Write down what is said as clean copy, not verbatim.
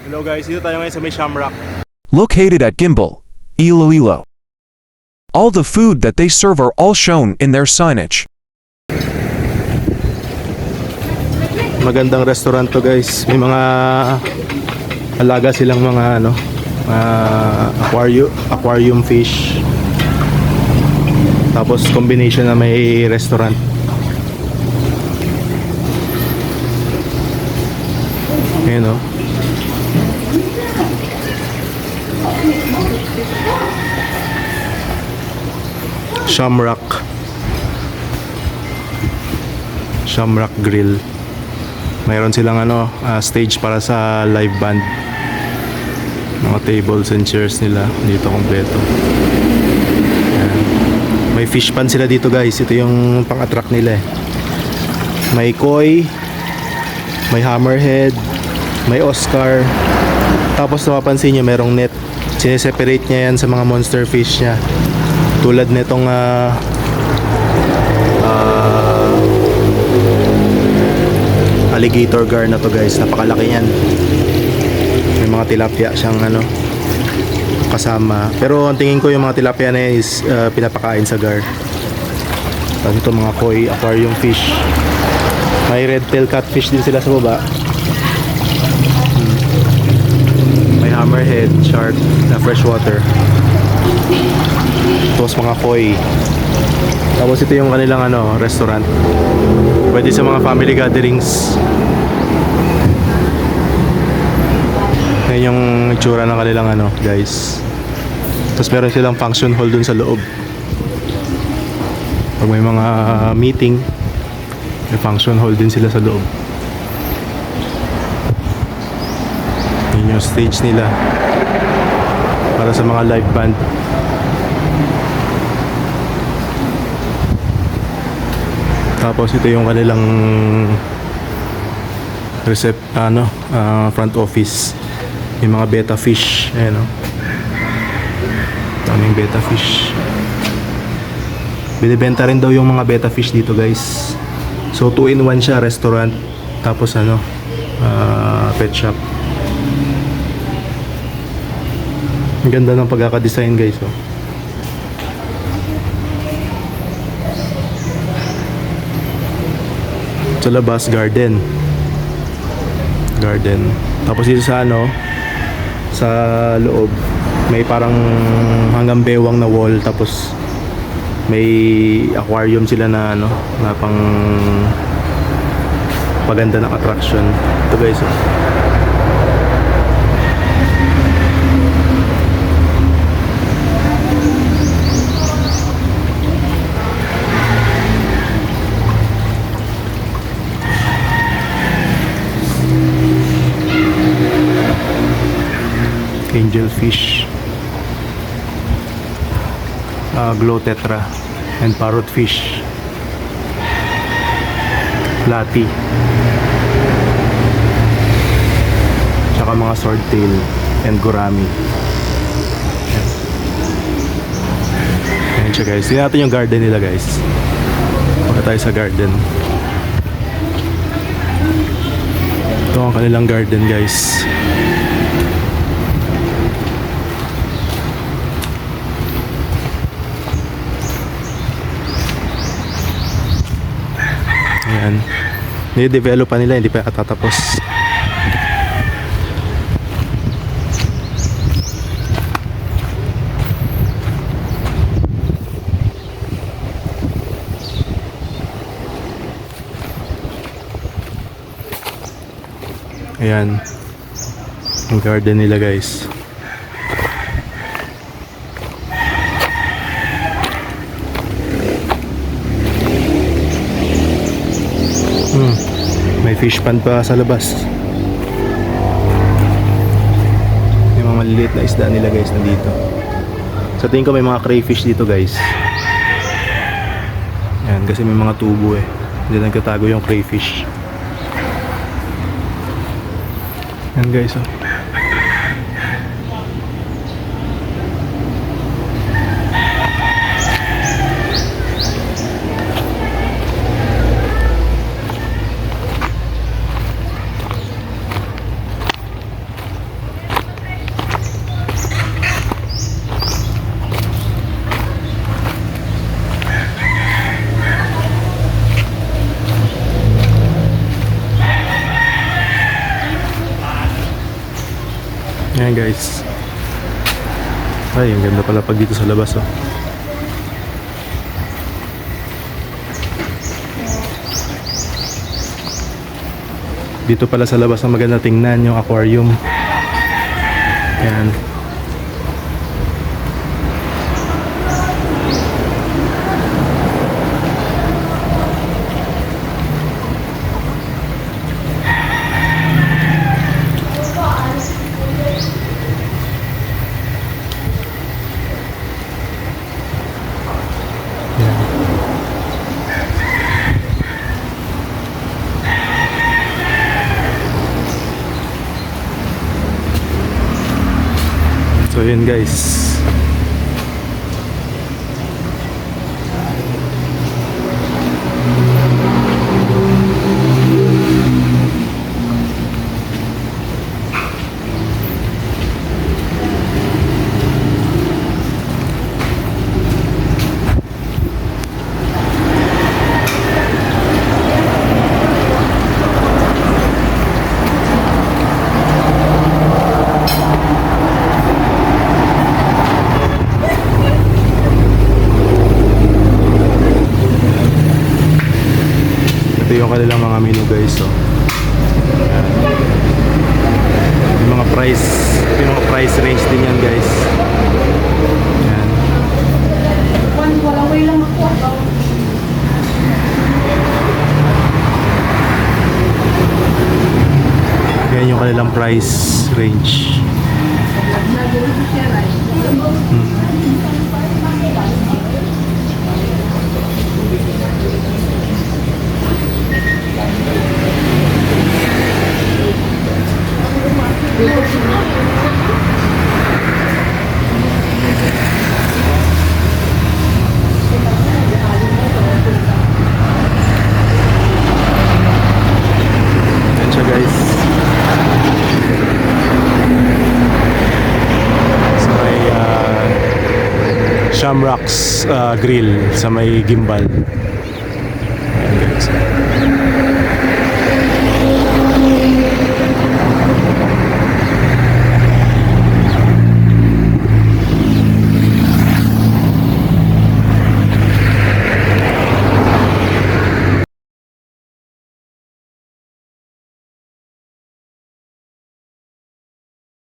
Hello guys, dito tayo ngayon sa may Shamrock. Located at Gimbal, Iloilo. All the food that they serve are all shown in their signage. Magandang restaurant to guys. May mga alaga silang mga aquarium fish. Tapos combination na may restaurant. Ayan o. Shamrock Grill. Mayroon silang stage para sa live band. Mga tables and chairs nila dito kompleto. Ayan. May fish pan sila dito guys. Ito yung pang-attract nila eh. May koi, may hammerhead, may Oscar. Tapos napapansin nyo merong net. Sineseparate niya yan sa mga monster fish niya. Tulad nitong alligator gar na to guys. Napakalaki yan. May mga tilapia siyang kasama. Pero ang tingin ko yung mga tilapia na is pinapakain sa gar. Tapos ito mga koi, aquarium fish. May red tail catfish din sila sa baba. May hammerhead shark na freshwater. Tapos mga koi. Tapos ito yung kanilang restaurant. Pwede sa mga family gatherings. Yan yung itsura ng kanilang guys. Tapos meron silang function hall dun sa loob. Pag may mga meeting, may function hall din sila sa loob. Yan yung stage nila para sa mga live band. Tapos ito yung kanilang front office. May mga betta fish. Ayan o. Daming betta fish. Binibenta rin daw yung mga betta fish dito guys. So 2-in-1 siya, restaurant. Tapos pet shop. Ang ganda ng pagkakadesign guys oh. Sa labas garden. Tapos dito sa sa loob may parang hanggang bewang na wall. Tapos may aquarium sila na na pang paganda ng attraction. Ito guys oh. Angelfish, glow tetra, and parrotfish, platy, tsaka mga swordtail and gourami. Ayan siya guys. Tingnan natin yung garden nila guys. Punta tayo sa garden. Ito ang kanilang garden guys. Ayan. Ni-develop pa nila, hindi pa katatapos. Ayan. Ang garden nila guys. May fish pan pa sa labas. May mga maliliit na isda nila guys nandito. Sa tingin ko may mga crayfish dito guys. Ayan, kasi may mga tubo eh. Diyan nagtatago yung crayfish. Ayan guys oh. Ayan guys. Ay, ang ganda pala pag dito sa labas oh. Dito pala sa labas ang maganda tingnan yung aquarium. Ayan. So yun guys. Ito yung kanilang mga menu guys oh. Ayan. Yung mga price, yung mga price range din yan guys. Ayan. Ayan yung kanilang price range. Ayan siya guys. Sa may Shamrocks Grill sa may Gimbal. Ayan guys.